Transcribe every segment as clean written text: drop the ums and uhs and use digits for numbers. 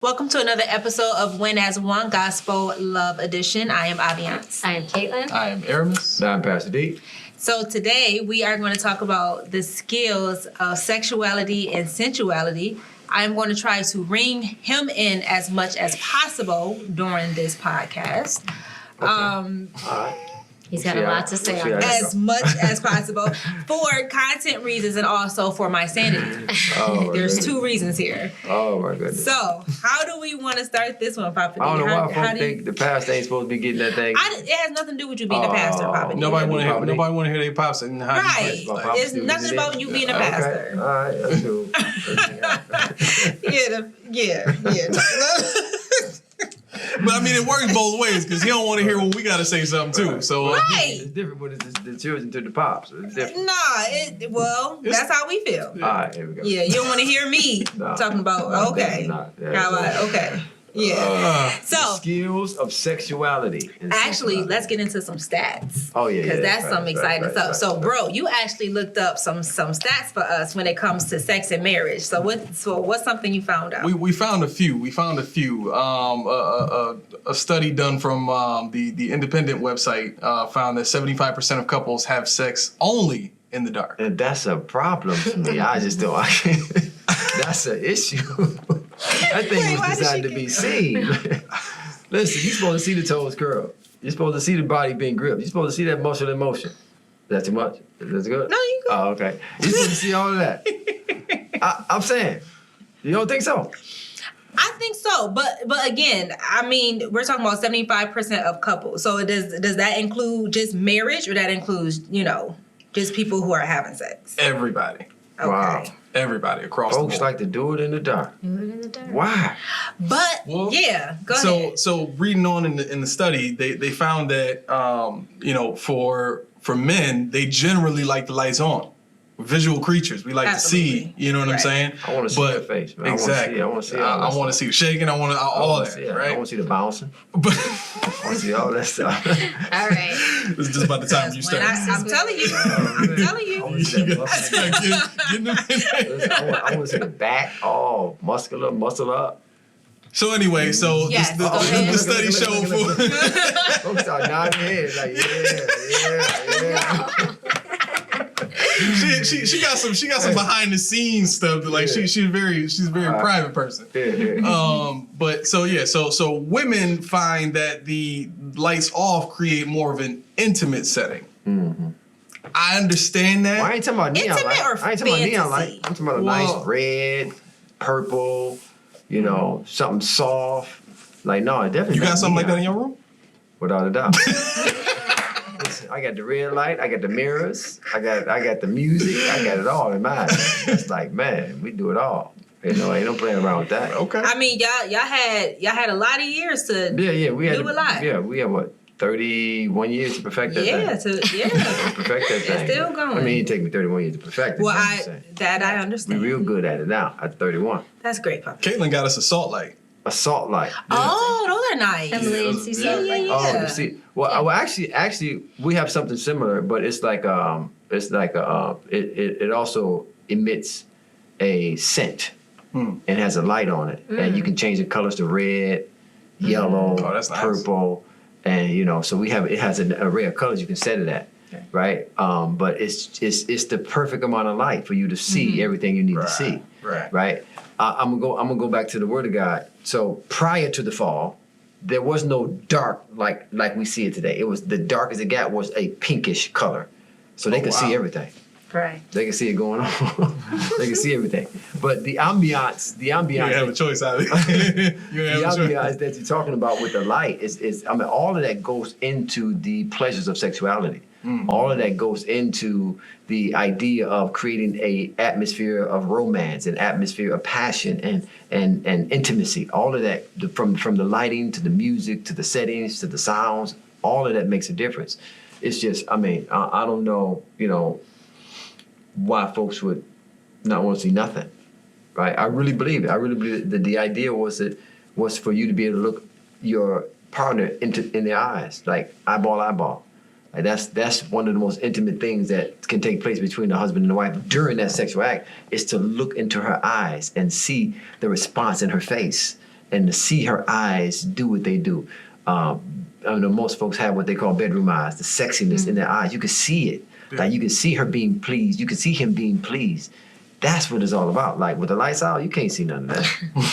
Welcome to another episode of When as One Gospel Love Edition. I am Aviance. I am Caitlin. I am Aramis. I'm Pastor D. So today we are going to talk about the skills of sexuality and sensuality. I am going to try to ring him in as much as possible during this podcast. Okay. All right. He's got a lot to say on this. As much as possible for content reasons and also for my sanity. There's two reasons here. Oh my goodness. So how do we want to start this one, Papa D? I don't know why folks think the pastor ain't supposed to be getting that thing. It has nothing to do with you being a pastor, Papa D. Nobody want to hear their pops and how right. There's nothing about you being a pastor. Okay. All right, that's cool. Yeah. But I mean, it works both ways because he don't want to hear when we got to say something too. So right. It's different when it's the children to the pops. It's different. That's how we feel. All right, here we go. Yeah, you don't want to hear me talking about, okay. How about, okay. Yeah. The skills of sexuality. Actually, let's get into some stats. Oh, yeah. Because that's some exciting stuff. So, bro, you actually looked up some stats for us when it comes to sex and marriage. So, what's something you found out? we found a few. A study done from the independent website found that 75% of couples have sex only in the dark. And that's a problem to me. I just don't. That's an issue. That thing was designed to be seen. Listen, you're supposed to see the toes curl. You're supposed to see the body being gripped. You're supposed to see that muscle in motion. Is that too much? Is that good? No, you good. Oh, okay. You're supposed to see all of that. I'm saying, you don't think so? I think so, but again, I mean, we're talking about 75% of couples. So does that include just marriage, or that includes just people who are having sex? Everybody. Okay. Wow. Everybody across the board. Folks like to do it in the dark. Why? But go ahead. So reading on in the study, they found that for men, they generally like the lights on. Visual creatures, we like Absolutely. to see. You know what I'm saying? I want to see your face, man. Exactly. I want to see. I want to see the shaking. I want all that. Right? I want to see the bouncing. But I want to see all that stuff. All right. It's just about the time you start. I'm telling you. I want to see that muscle. I want to see the back, all muscle up. So anyway, the study showed for. Folks start nodding head like, yeah. She got some behind the scenes stuff that she's a very private person. But so women find that the lights off create more of an intimate setting. Mm-hmm. I understand that. Well, I ain't talking about neon light. I ain't talking about neon light. I'm talking about a nice red, purple, something soft. Like, no, it definitely. You got something like that in your room? Without a doubt. I got the red light. I got the mirrors. I got the music. I got it all in mine. It's like, man, we do it all. Ain't no playing around with that. Okay. I mean, y'all had a lot of years to we had do a lot. Yeah, we have 31 years to perfect that thing. To perfect that thing. It's still going. I mean, it take me 31 years to perfect it. Well, I understand. We're real good at it now at 31. That's great, Papa. Caitlin got us a salt light. A salt light. Oh, those are nice. Emily and Cecil. Yeah. Oh, see. Well, actually, we have something similar, but it's like it also emits a scent and has a light on it, and you can change the colors to red, yellow, purple, and so it has an array of colors you can set it at. Okay. Right, but it's the perfect amount of light for you to see everything you need to see. Right. I'm gonna go back to the Word of God. So prior to the fall, there was no dark like we see it today. It was the darkest it got was a pinkish color, so they could see everything. Right. They can see it going on. They can see everything. But the ambiance. You have a choice out of it. The ambiance that you're talking about with the light is all of that goes into the pleasures of sexuality. All of that goes into the idea of creating a atmosphere of romance, an atmosphere of passion and intimacy. All of that, from the lighting to the music to the settings to the sounds, all of that makes a difference. It's just, I don't know, why folks would not want to see nothing, right? I really believe it. I really believe that the idea was for you to be able to look your partner in their eyes, like eyeball. Like that's one of the most intimate things that can take place between the husband and the wife during that sexual act, is to look into her eyes and see the response in her face. and to see her eyes do what they do. I know most folks have what they call bedroom eyes, the sexiness in their eyes. You can see it. Yeah. Like you can see her being pleased. You can see him being pleased. That's what it's all about. Like with the lights out, you can't see none of that.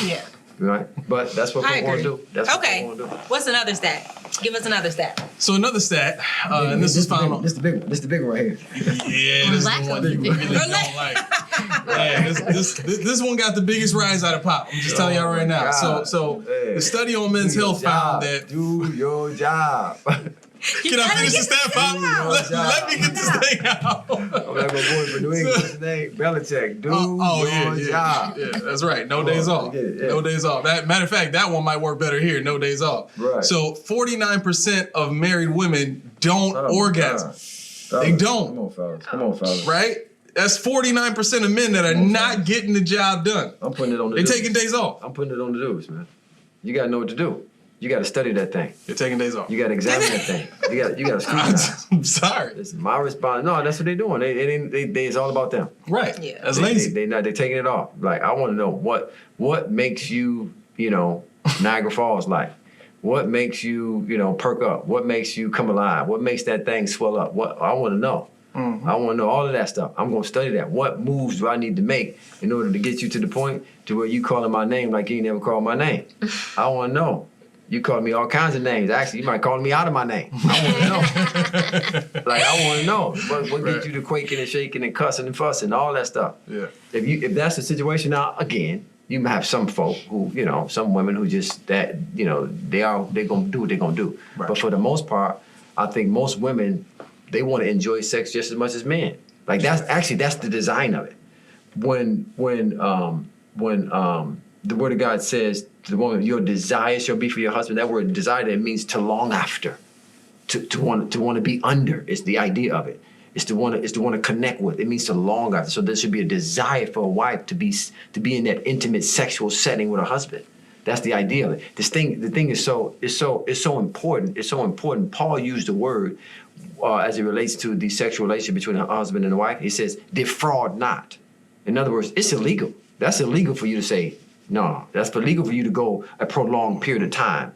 Yeah. Right? But that's what I people want agree. to do. That's what Okay. people want to do. What's another stat? Give us another stat. So another stat, and this is found on. This the big one. This the big one right here. Yeah, this is Lack the one of you the really big don't like. Yeah, this one got the biggest rise out of pop. I'm just telling y'all right now. So the study on men's health found that. Do your job. Can I finish the stat, Pop? Let me get this thing out. I'm not gonna vote for New England. What's his name? Belichick. Do your job. Yeah, that's right. No days off. No days off. Matter of fact, that one might work better here. No days off. Right. So 49% of married women don't orgasm. They don't. Come on, fellas. Come on, fellas. Right? That's 49% of men that are not getting the job done. I'm putting it on the They're dudes. taking days off. I'm putting it on the dudes, man. You gotta know what to do. You gotta study that thing. They're taking days off. You gotta examine that thing. You gotta scrutinize. I'm sorry. It's my response. No, that's what they're doing. It's all about them. Right. Yeah. That's lazy. They're taking it off. Like I want to know what makes you, Niagara Falls like. What makes you, perk up? What makes you come alive? What makes that thing swell up? What I want to know. I want to know all of that stuff. I'm going to study that. What moves do I need to make in order to get you to the point to where you calling my name like you ain't never called my name? I want to know. You call me all kinds of names. Actually, you might call me out of my name. I want to know. I want to know. What gets you to quaking and shaking and cussing and fussing, all that stuff. Yeah. If that's the situation now, again, you might have some folk who, some women who just they're gonna do what they're gonna do. Right. But for the most part, I think most women, they want to enjoy sex just as much as men. Like that's the design of it. When the word of God says to the woman, your desire shall be for your husband. That word desire, that means to long after, to want to be under is the idea of it. It's to want to connect with. It means to long after. So there should be a desire for a wife to be in that intimate sexual setting with her husband. That's the idea of it. The thing is so important. It's so important. Paul used the word as it relates to the sexual relationship between a husband and a wife. He says, defraud not. In other words, it's illegal. That's illegal for you to say, no. That's illegal for you to go a prolonged period of time.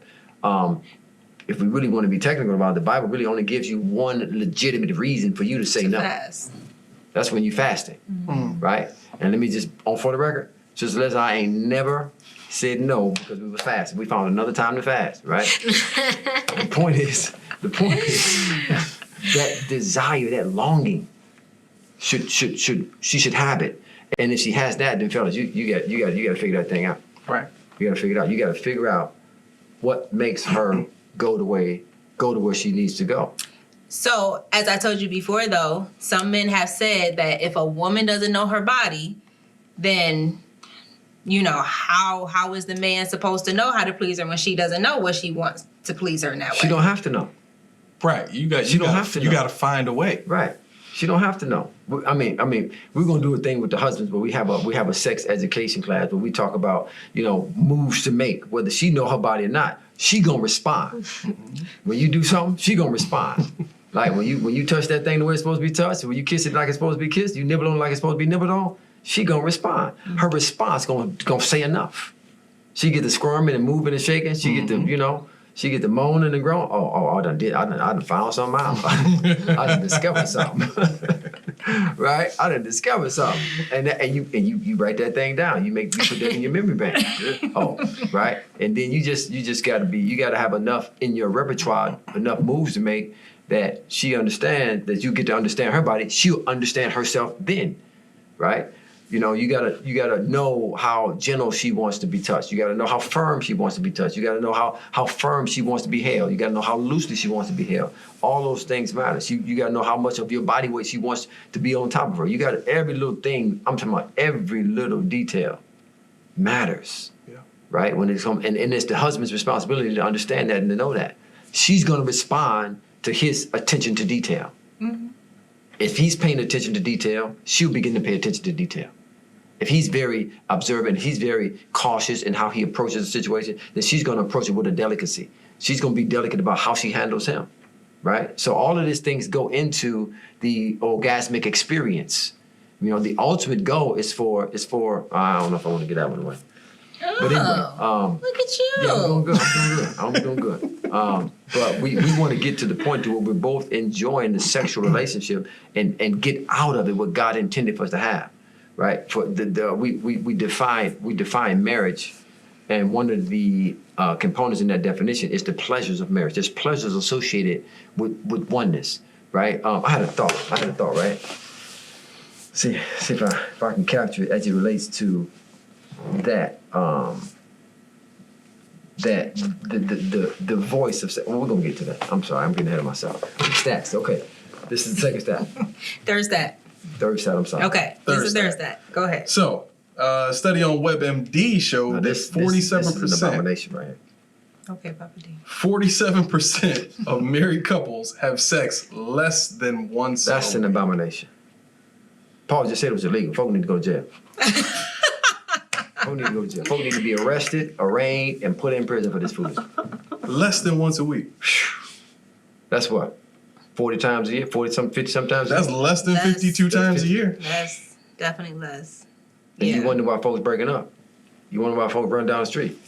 If we really want to be technical about it, the Bible really only gives you one legitimate reason for you to say no. Fast. That's when you're fasting, right? And let me just, for the record, Sister Leslie, I ain't never said no because we was fasting. We found another time to fast, right? The point is that desire, that longing, she should have it. And if she has that, then fellas, you got to figure that thing out. Right. You got to figure it out. You got to figure out what makes her go to where she needs to go. So, as I told you before, though, some men have said that if a woman doesn't know her body, then, how is the man supposed to know how to please her when she doesn't know what she wants to please her in that way? She don't have to know. Right. You got to find a way. Right. She don't have to know. I mean, we're gonna do a thing with the husbands, but we have a sex education class where we talk about, moves to make, whether she know her body or not. She gonna respond. When you do something, she gonna respond. Like when you touch that thing the way it's supposed to be touched, when you kiss it like it's supposed to be kissed, you nibble on it like it's supposed to be nibbled on, she gonna respond. Her response gonna say enough. She get the squirming and moving and shaking. She get the, she get the moaning and groaning. I done found something out. I done discovered something. Right? I done discovered something. And you write that thing down. You put that in your memory bank. Right? And then you just gotta have enough in your repertoire, enough moves to make that she understands, that you get to understand her body. She'll understand herself then. Right? You gotta know how gentle she wants to be touched. You gotta know how firm she wants to be touched. You gotta know how firm she wants to be held. You gotta know how loosely she wants to be held. All those things matter. You gotta know how much of your body weight she wants to be on top of her. You got every little thing. I'm talking about every little detail matters. Yeah. Right? When it's and it's the husband's responsibility to understand that and to know that. She's gonna respond to his attention to detail. Mm-hmm. If he's paying attention to detail, she'll begin to pay attention to detail. If he's very observant, he's very cautious in how he approaches the situation, then she's going to approach it with a delicacy. She's going to be delicate about how she handles him, right? So all of these things go into the orgasmic experience. The ultimate goal is for I don't know if I want to get that one away. But anyway, look at you. yeah, I'm doing good. But we want to get to the point to where we're both enjoying the sexual relationship and get out of it what God intended for us to have, right? For we define marriage, and one of the components in that definition is the pleasures of marriage. There's pleasures associated with oneness, right? I had a thought, right? See if I can capture it as it relates to that. That the voice of well, we're gonna get to that. I'm sorry, I'm getting ahead of myself. Stats. Okay, this is the second stat. Third stat. I'm sorry. Okay, this is third stat. Go ahead. So, a study on WebMD showed that 47%. This is an abomination right here. Okay, Papa D. 47% of married couples have sex less than once. That's an abomination. Paul just said it was illegal. Folk need to go to jail. Folk need to go to jail. Folk need to be arrested, arraigned, and put in prison for this foolishness. Less than once a week. That's what? 40 times a year? 50 sometimes a year? That's less than 52 times a year. That's definitely less. And you wonder why folks breaking up. You wonder why folks run down the street.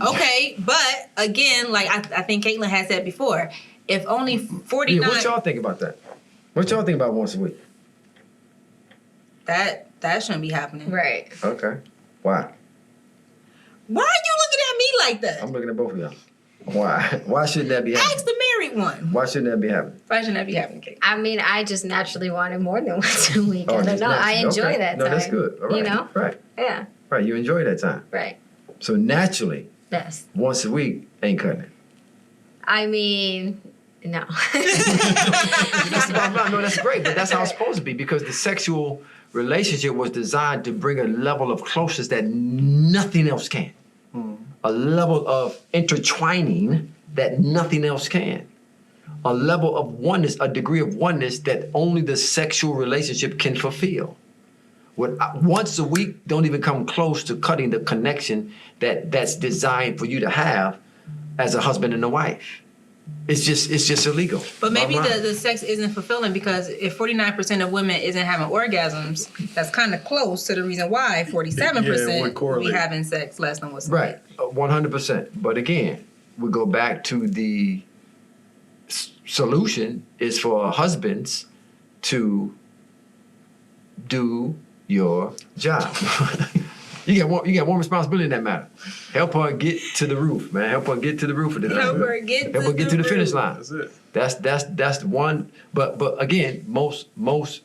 Okay, but again, like I think Caitlin had said before, if only 49... Yeah, what y'all think about that? What y'all think about once a week? That shouldn't be happening. Right. Okay. Why? Why are you looking at me like that? I'm looking at both of y'all. Why? Why shouldn't that be happening? Ask the married one. Why shouldn't that be happening? Why shouldn't that be happening, Caitlin? I mean, I just naturally wanted more than once a week. I don't know. I enjoy okay. that No, time. that's good. All right. You know? Right. Yeah. Right. You enjoy that time. Right. So naturally, Yes. once a week ain't cutting it. I mean, no. No, that's great, but that's how it's supposed to be because the sexual relationship was designed to bring a level of closeness that nothing else can. A level of intertwining that nothing else can. A level of oneness, a degree of oneness that only the sexual relationship can fulfill. Once a week don't even come close to cutting the connection that's designed for you to have as a husband and a wife. It's just illegal. But maybe the sex isn't fulfilling because if 49% of women isn't having orgasms, that's kind of close to the reason why 47% will be having sex less than what's right. 100%. But again, we go back to the solution is for husbands to do your job. You got one responsibility in that matter. Help her get to the roof, man. Help her get to the roof of the Help her get to the finish line. That's it. That's one. But again, most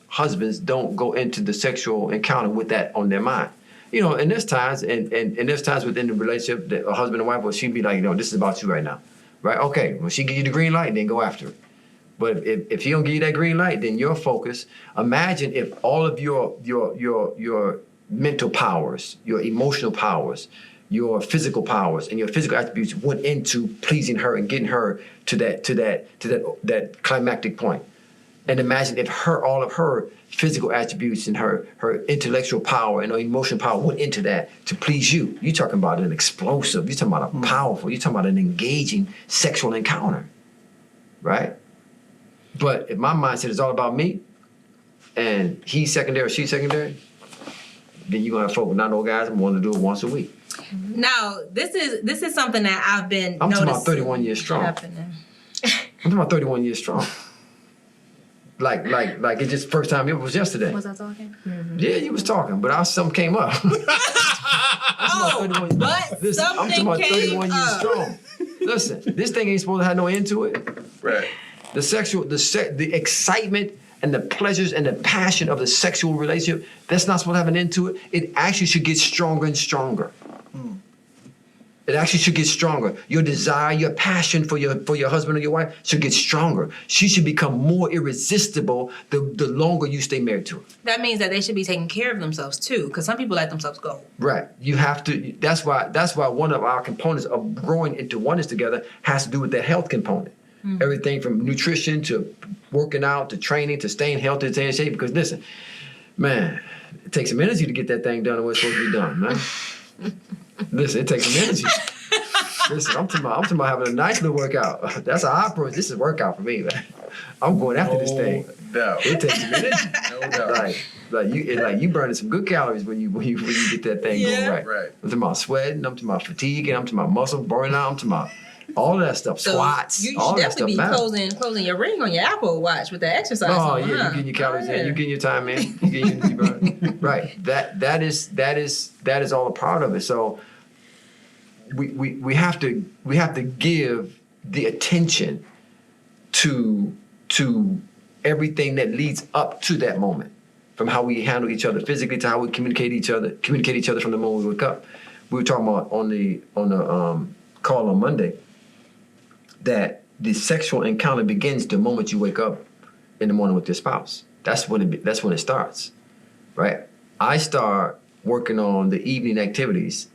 husbands don't go into the sexual encounter with that on their mind. You know, and there's times and there's times within the relationship that a husband and wife will she be like, this is about you right now, right? Okay, when she give you the green light, then go after it. But if she don't give you that green light, then your focus. Imagine if all of your mental powers, your emotional powers, your physical powers, and your physical attributes went into pleasing her and getting her to that climactic point. And imagine if all of her physical attributes and her intellectual power and her emotional power went into that to please you. You're talking about an explosive. You're talking about a powerful. You're talking about an engaging sexual encounter, right? But if my mindset is all about me, and he's secondary or she's secondary, then you're gonna have folk with non-orgasm want to do it once a week. Now, this is something that I've been I'm noticing. talking about 31 years strong. Happening. I'm talking about 31 years strong. Like it just first time it was yesterday. Was I talking? Mm-hmm. Yeah, you was talking, but something came up. But I'm talking about 31 years strong. Listen, this thing ain't supposed to have no end to it. Right. The excitement and the pleasures and the passion of the sexual relationship, that's not supposed to have an end to it. It actually should get stronger and stronger. It actually should get stronger. Your desire, your passion for your husband or your wife should get stronger. She should become more irresistible the longer you stay married to her. That means that they should be taking care of themselves too, because some people let themselves go. Right. You have to. That's why one of our components of growing into oneness together has to do with the health component. Everything from nutrition to working out to training to staying healthy, to staying in shape. Because listen, man, it takes some energy to get that thing done the way it's supposed to be done, man. Listen, it takes some energy. Listen, I'm talking about having a nice little workout. That's how I approach. This is a workout for me, man. I'm going after this thing. No doubt. It takes some energy. No doubt. Like, you burning some good calories when you get that thing going right. Right. I'm talking about sweating. I'm talking about fatigue. And I'm talking about muscle burning out. I'm talking about all that stuff. So Squats. you all should that stuff definitely be matters. closing your ring on your Apple Watch with the exercise. Oh on, yeah, huh? you getting your calories Oh, in. yeah. You getting your time in. You getting your energy burn. Right. That is all a part of it. So we have to give the attention to everything that leads up to that moment, from how we handle each other physically to how we communicate each other from the moment we wake up. We were talking about on the call on Monday that the sexual encounter begins the moment you wake up in the morning with your spouse. That's when it starts, right? I start working on the evening activities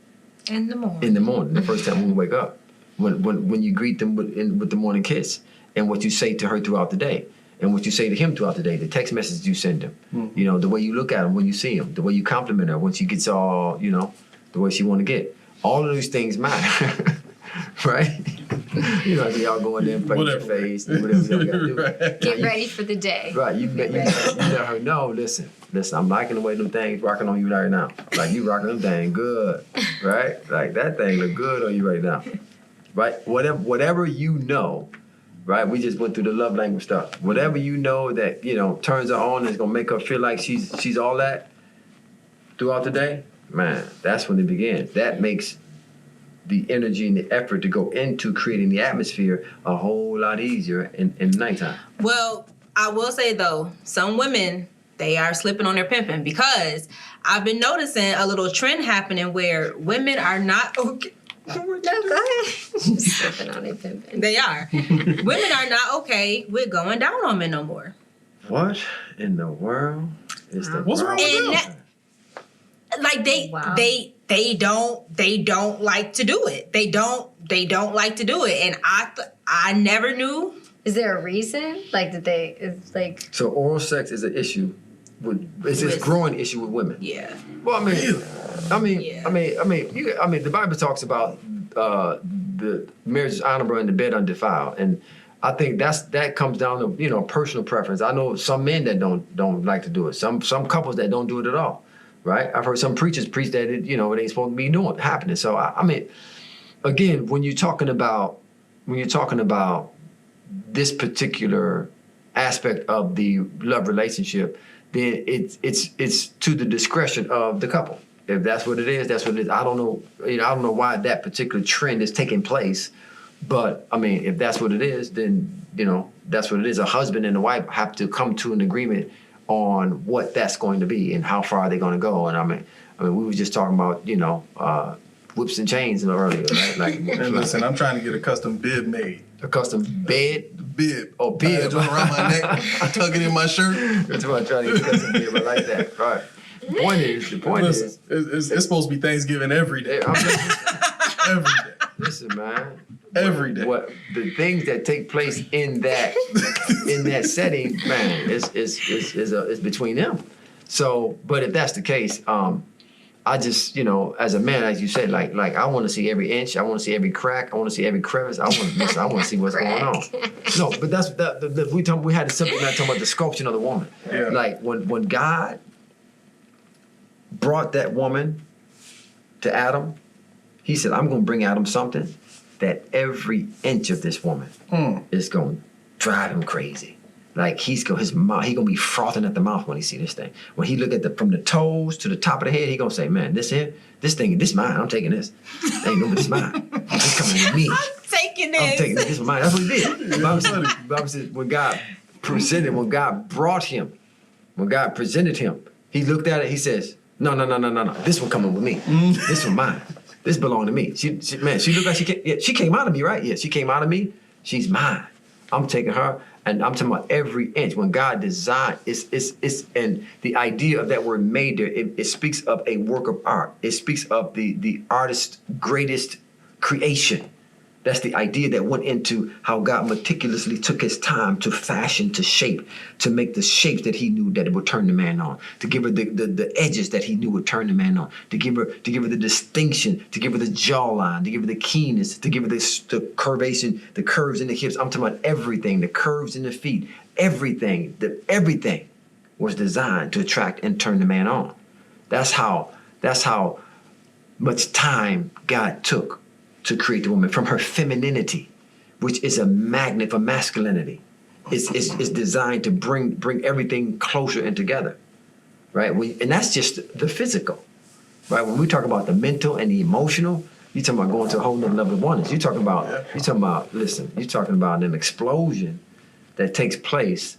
In the morning. the first time when we wake up, when you greet them with the morning kiss, and what you say to her throughout the day, and what you say to him throughout the day, the text messages you send him, the way you look at him when you see him, the way you compliment her when she gets all, the way she want to get. All of these things matter, right? If y'all go in there and play with your face, and whatever y'all got to do. Right. Get ready for the day. Right, you let her know, listen, I'm liking the way them things rocking on you right now. Like, you rocking them things good, right? Like, that thing look good on you right now, right? Whatever you know, right? We just went through the love language stuff. Whatever you know that, turns her on and is going to make her feel like she's all that throughout the day, man, that's when it begins. That makes the energy and the effort to go into creating the atmosphere a whole lot easier in the nighttime. Well, I will say though, some women, they are slipping on their pimping, because I've been noticing a little trend happening where women are not okay. No, go ahead. Slipping on it, pimping. They are. Women are not okay with going down on men no more. What in the world is the What's wrong with And them? Like Wow. they don't like to do it. They don't like to do it. And I never knew. Is there a reason? Like, did they? It's like. So oral sex is an issue. It's a growing issue with women. Yeah. Well, I mean, Yeah. the Bible talks about the marriage is honorable and the bed undefiled, and I think that comes down to personal preference. I know some men that don't like to do it. Some couples that don't do it at all. Right? I've heard some preachers preach that it ain't supposed to be happening. So again, when you're talking about this particular aspect of the love relationship, then it's to the discretion of the couple. If that's what it is, that's what it is. I don't know. I don't know why that particular trend is taking place, but if that's what it is, then that's what it is. A husband and a wife have to come to an agreement on what that's going to be and how far they're going to go. And we were just talking about whips and chains earlier, right? Like, And listen, I'm trying to get a custom bib made. a custom bed. Bib. Oh, bib. Join around my neck, tuck it in my shirt. That's what I'm trying to get a custom bib. I like that. Right. The point Listen, it's supposed to be Thanksgiving every day. Every day. Listen, man. Every day. What the things that take place in that setting, man, is between them. So, but if that's the case, I just, as a man, as you said, like I want to see every inch, I want to see every crack, I want to see every crevice. I want to see what's going on. No, but that's we had a subject matter talking about the sculpture of the woman. Yeah. Like when God brought that woman to Adam, he said, I'm going to bring Adam something that every inch of this woman is going to drive him crazy. Like he's gonna be frothing at the mouth when he see this thing. When he look at from the toes to the top of the head, he gonna say, "Man, this mine. I'm taking this. Ain't nobody's mine. It's coming with me. I'm taking this. I'm taking this is mine." That's what he did. The Bible said when God presented him, he looked at it. He says, "No. This one coming with me. This one mine. This belong to me." She looked like she came out of me, right? Yeah, she came out of me. She's mine. I'm taking her. And I'm talking about every inch. When God designed, and the idea of that word made there, it speaks of a work of art. It speaks of the artist's greatest creation. That's the idea that went into how God meticulously took his time to fashion, to shape, to make the shapes that he knew that it would turn the man on, to give her the edges that he knew would turn the man on, to give her the distinction, to give her the jawline, to give her the keenness, to give her the curvation, the curves in the hips. I'm talking about everything, the curves in the feet, everything was designed to attract and turn the man on. That's how much time God took to create the woman from her femininity, which is a magnet for masculinity. It's designed to bring everything closer and together, right? And that's just the physical, right? When we talk about the mental and the emotional, you're talking about going to a whole nother level of oneness. You're talking about an explosion that takes place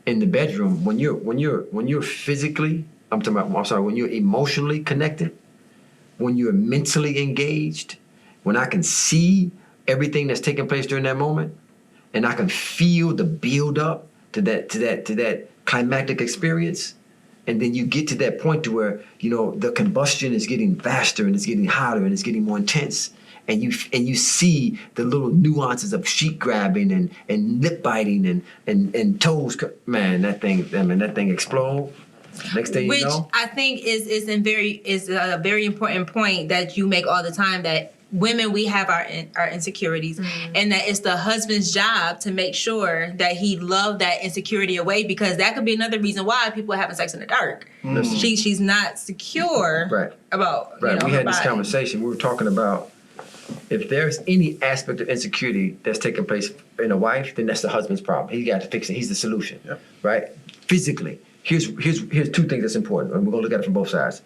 in the bedroom when you're physically, when you're emotionally connected, when you're mentally engaged, when I can see everything that's taking place during that moment, and I can feel the build up to that climactic experience, and then you get to that point to where the combustion is getting faster and it's getting hotter and it's getting more intense, and you see the little nuances of sheet grabbing and lip biting and toes. Man, that thing explode. Next thing you know, which I think is a very important point that you make all the time, that women, we have our insecurities, and that it's the husband's job to make sure that he love that insecurity away, because that could be another reason why people are having sex in the dark. She's not secure about we had this conversation. We were talking about if there's any aspect of insecurity that's taking place in a wife, then that's the husband's problem. He got to fix it. He's the solution, right? Physically, here's two things that's important, and we're gonna look at it from both sides.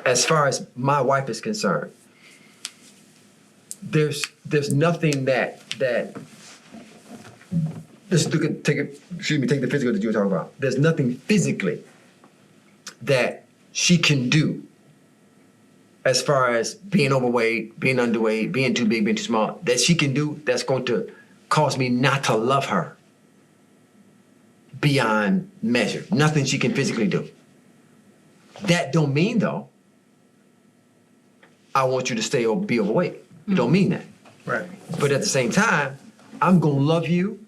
As far as my wife is concerned, there's nothing that let's take the physical that you were talking about. There's nothing physically that she can do as far as being overweight, being underweight, being too big, being too small, that she can do that's going to cause me not to love her beyond measure. Nothing she can physically do. That don't mean, though, I want you to be overweight. It don't mean that. Right. But at the same time, I'm gonna love you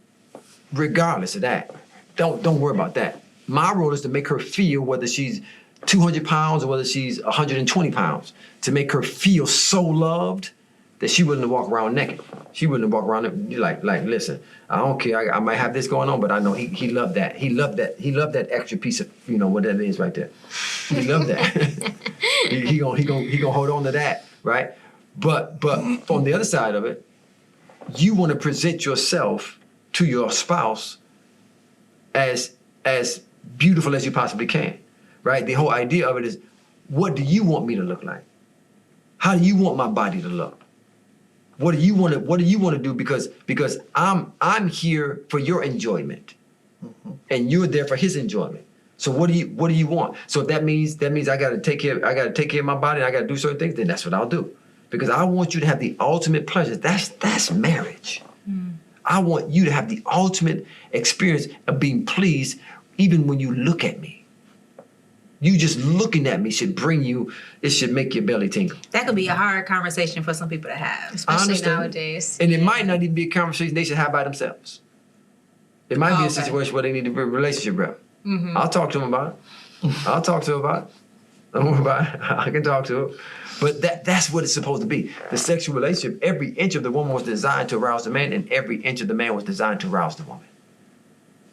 regardless of that. Don't worry about that. My role is to make her feel, whether she's 200 pounds or whether she's 120 pounds, to make her feel so loved that she wouldn't walk around naked. She wouldn't walk around like listen, I don't care. I might have this going on, but I know he loved that. He loved that extra piece of, what that is right there. He loved that. he gonna hold on to that, right? But on the other side of it, you want to present yourself to your spouse as beautiful as you possibly can, right? The whole idea of it is, what do you want me to look like? How do you want my body to look? What do you want to do? Because I'm here for your enjoyment, and you're there for his enjoyment. So what do you want? So that means I got to take care of my body, and I got to do certain things. Then that's what I'll do, because I want you to have the ultimate pleasure. That's marriage. I want you to have the ultimate experience of being pleased, even when you look at me. You just looking at me should make your belly tingle. That could be a hard conversation for some people to have, especially nowadays. And it might not even be a conversation they should have by themselves. It might be a situation where they need to be a relationship rep. I'll talk to them about it. Don't worry about it. I can talk to her. But that's what it's supposed to be. The sexual relationship, every inch of the woman was designed to arouse the man, and every inch of the man was designed to arouse the woman.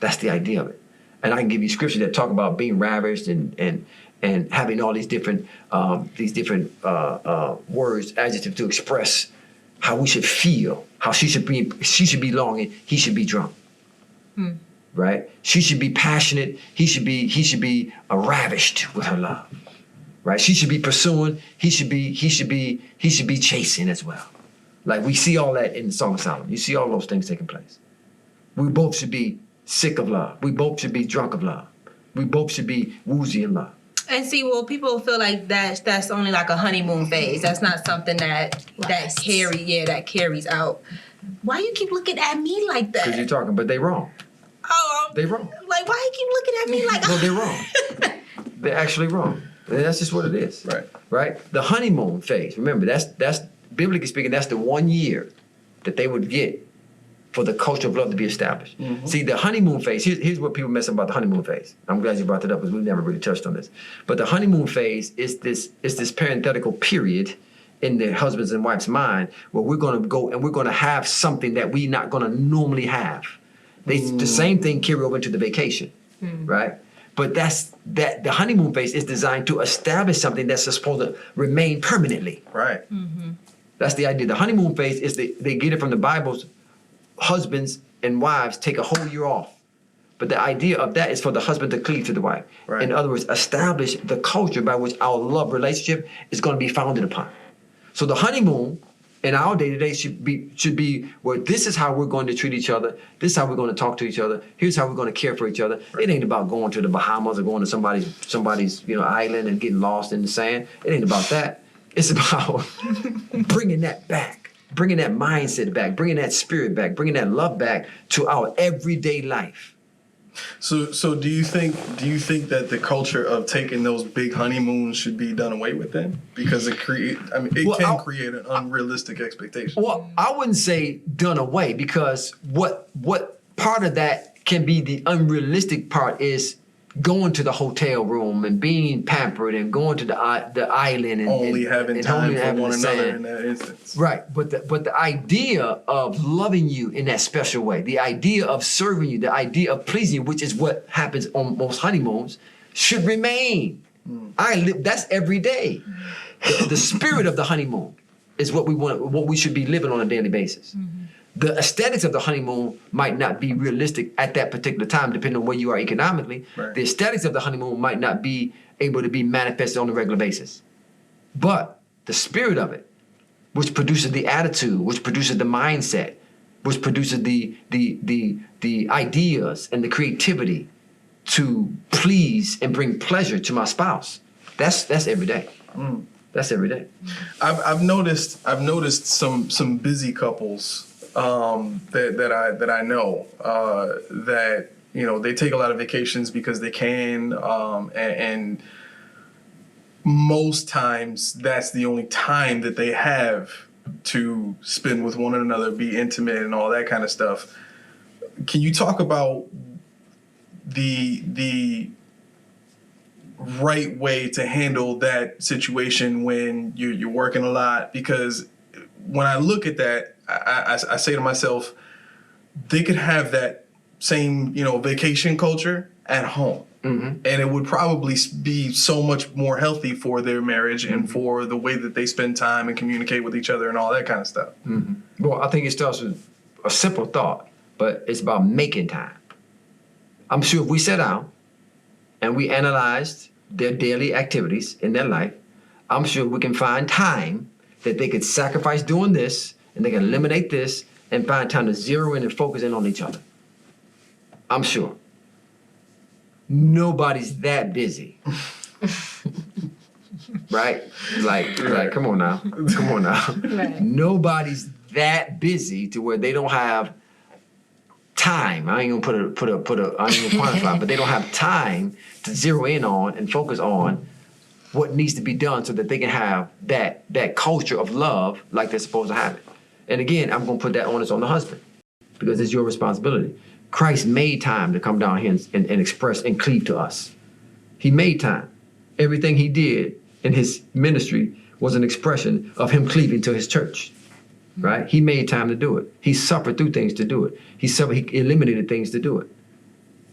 That's the idea of it. And I can give you scripture that talk about being ravished and having all these different words, adjectives to express how we should feel, how she should be longing, he should be drunk. Right? She should be passionate, he should be ravished with her love. Right? She should be pursuing, he should be chasing as well. Like we see all that in the Song of Solomon. You see all those things taking place. We both should be sick of love. We both should be drunk of love. We both should be woozy in love. And see, well, people feel like that's only like a honeymoon phase. That's not something that carries out. Why you keep looking at me like that? Because you're talking, but they wrong. Oh, they wrong. Like, why you keep looking at me like? No, they're wrong. They're actually wrong. And that's just what it is. Right. Right. The honeymoon phase. Remember, that's biblically speaking, that's the 1 year that they would get for the culture of love to be established. See, the honeymoon phase, here's what people mess up about the honeymoon phase. I'm glad you brought that up because we've never really touched on this. But the honeymoon phase is this parenthetical period in the husband's and wife's mind where we're going to go and we're going to have something that we're not going to normally have. The same thing carry over into the vacation, right? But the honeymoon phase is designed to establish something that's supposed to remain permanently. Right. That's the idea. The honeymoon phase is they get it from the Bible's husbands and wives take a whole year off. But the idea of that is for the husband to cleave to the wife. Right. In other words, establish the culture by which our love relationship is going to be founded upon. So the honeymoon in our day-to-day should be where this is how we're going to treat each other. This is how we're going to talk to each other. Here's how we're going to care for each other. Right. It ain't about going to the Bahamas or going to somebody's island and getting lost in the sand. It ain't about that. It's about bringing that back, bringing that mindset back, bringing that spirit back, bringing that love back to our everyday life. So do you think that the culture of taking those big honeymoons should be done away with then? Because it can create an unrealistic expectation. Well, I wouldn't say done away, because what part of that can be the unrealistic part is going to the hotel room and being pampered and going to the island and only having time for one another in that instance. Right, but the idea of loving you in that special way, the idea of serving you, the idea of pleasing you, which is what happens on most honeymoons, should remain. That's every day. The spirit of the honeymoon is what we want, what we should be living on a daily basis. The aesthetics of the honeymoon might not be realistic at that particular time, depending on where you are economically. Right. The aesthetics of the honeymoon might not be able to be manifested on a regular basis. But the spirit of it, which produces the attitude, which produces the mindset, which produces the ideas and the creativity to please and bring pleasure to my spouse, that's every day. That's every day. I've noticed some busy couples that I know that they take a lot of vacations because they can, and most times that's the only time that they have to spend with one another, be intimate, and all that kind of stuff. Can you talk about the right way to handle that situation when you're working a lot? Because when I look at that, I say to myself, they could have that same, vacation culture at home. And it would probably be so much more healthy for their marriage and for the way that they spend time and communicate with each other and all that kind of stuff. Well, I think it starts with a simple thought, but it's about making time. I'm sure if we sat down and we analyzed their daily activities in their life, I'm sure we can find time that they could sacrifice doing this, and they can eliminate this and find time to zero in and focus in on each other. I'm sure. Nobody's that busy. Right? Like, come on now. Right. Nobody's that busy to where they don't have time. I ain't gonna I ain't gonna quantify, but they don't have time to zero in on and focus on what needs to be done so that they can have that culture of love like they're supposed to have it. And again, I'm gonna put that onus on the husband, because it's your responsibility. Christ made time to come down here and express and cleave to us. He made time. Everything he did in his ministry was an expression of him cleaving to his church, right? He made time to do it. He suffered through things to do it. He eliminated things to do it.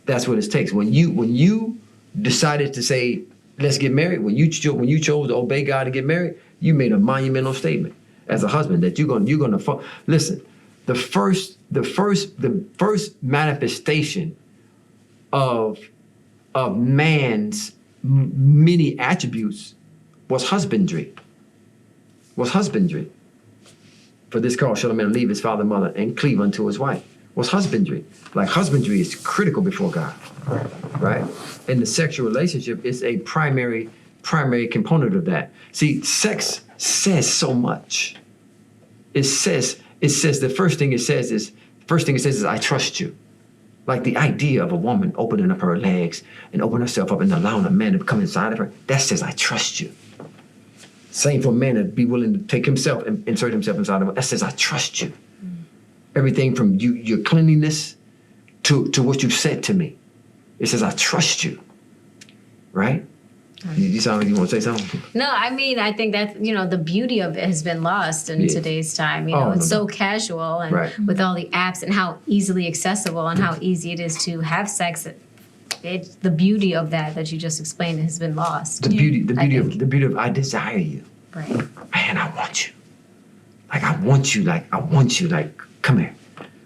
That's what it takes. When you decided to say, let's get married, when you chose to obey God to get married, you made a monumental statement as a husband that you're gonna listen. The first manifestation of man's many attributes was husbandry. For this cause shall a man leave his father and mother and cleave unto his wife. Was husbandry. Like, husbandry is critical before God, right? And the sexual relationship is a primary component of that. See, sex says so much. It says the first thing it says is I trust you. Like the idea of a woman opening up her legs and opening herself up and allowing a man to come inside of her, that says I trust you. Same for a man to be willing to take himself and insert himself inside of her, that says I trust you. Everything from your cleanliness to what you've said to me. It says I trust you, right? You sound like you want to say something? No, I mean, I think that, the beauty of it has been lost in today's time. It's so casual, and with all the apps and how easily accessible and how easy it is to have sex the beauty of that you just explained has been lost. The beauty of I desire you. Right. Man, I want you. Like I want you. Like come here.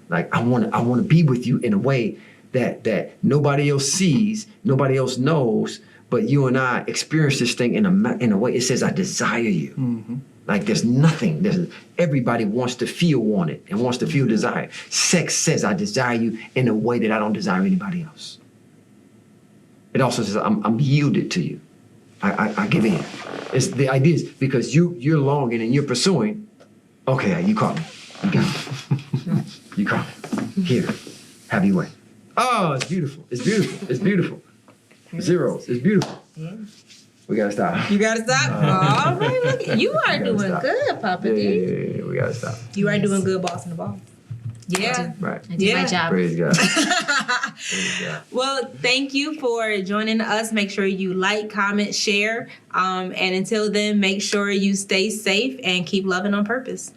Like I want to be with you in a way that nobody else sees, nobody else knows, but you and I experience this thing in a way. It says I desire you. Mm-hmm. Like there's nothing. Everybody wants to feel wanted and wants to feel desired. Sex says I desire you in a way that I don't desire anybody else. It also says I'm yielded to you. I give in. It's the idea is because you're longing and you're pursuing. Okay, you caught me. You got me. You caught me. Here, have your way. Oh, it's beautiful. It's beautiful. It's beautiful. Zeros. It's beautiful. Yeah. We gotta stop. You gotta stop. All right, look, you are doing good, Papa D. Yeah, we gotta stop. You are doing good, boss in the ball. Yeah. Right. I do my job. Praise God. Praise God. Well, thank you for joining us. Make sure you like, comment, share. And until then, make sure you stay safe and keep loving on purpose.